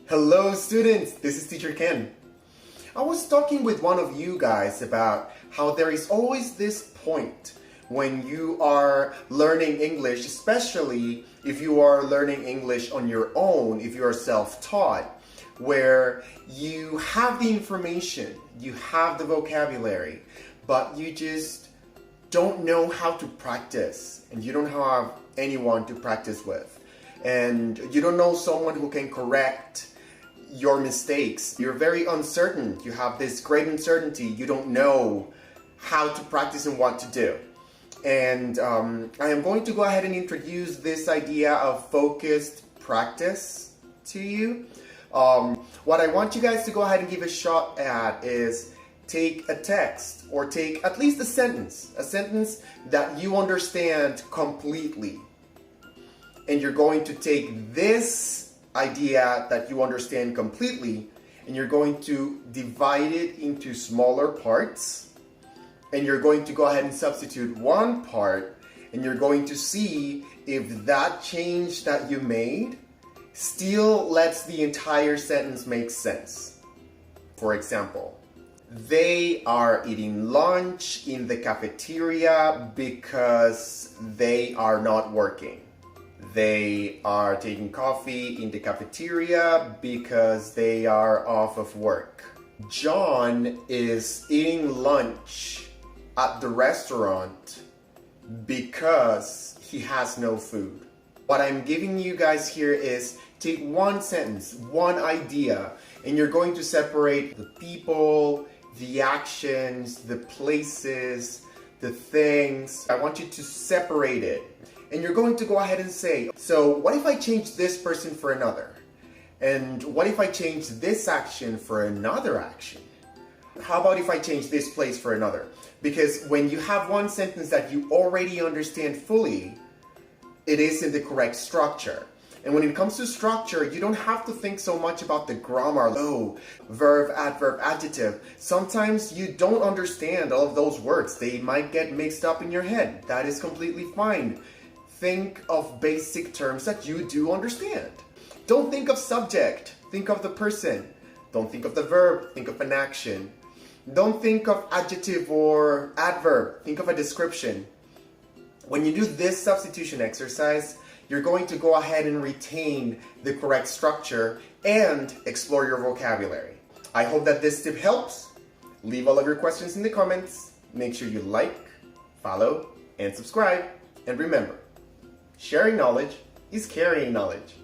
Hello students, this is Teacher Ken. I was talking with one of you guys about how there is always this point when you are learning English, especially if you are learning English on your own, if you are self-taught, where you have the information, you have the vocabulary, but you just don't know how to practice and you don't have anyone to practice with. And you don't know someone who can correct your mistakes. You're very uncertain. You have this great uncertainty. You don't know how to practice and what to do. And I am going to go ahead and introduce this idea of focused practice to you. What I want you guys to go ahead and give a shot at is take a text or take at least a sentence that you understand completely. And you're going to take this idea that you understand completely and you're going to divide it into smaller parts, and you're going to go ahead and substitute one part, and you're going to see if that change that you made still lets the entire sentence make sense. For example, they are eating lunch in the cafeteria because they are not working. They are taking coffee in the cafeteria because they are off of work. John is eating lunch at the restaurant because he has no food. What I'm giving you guys here is take one sentence, one idea, and you're going to separate the people, the actions, the places, the things. I want you to separate it. And you're going to go ahead and say, so what if I change this person for another? And what if I change this action for another action? How about if I change this place for another? Because when you have one sentence that you already understand fully, it is in the correct structure. And when it comes to structure, you don't have to think so much about the grammar. Oh, verb, adverb, adjective. Sometimes you don't understand all of those words. They might get mixed up in your head. That is completely fine. Think of basic terms that you do understand. Don't think of subject, think of the person. Don't think of the verb, think of an action. Don't think of adjective or adverb, think of a description. When you do this substitution exercise, you're going to go ahead and retain the correct structure and explore your vocabulary. I hope that this tip helps. Leave all of your questions in the comments. Make sure you like, follow, and subscribe. And remember, sharing knowledge is carrying knowledge.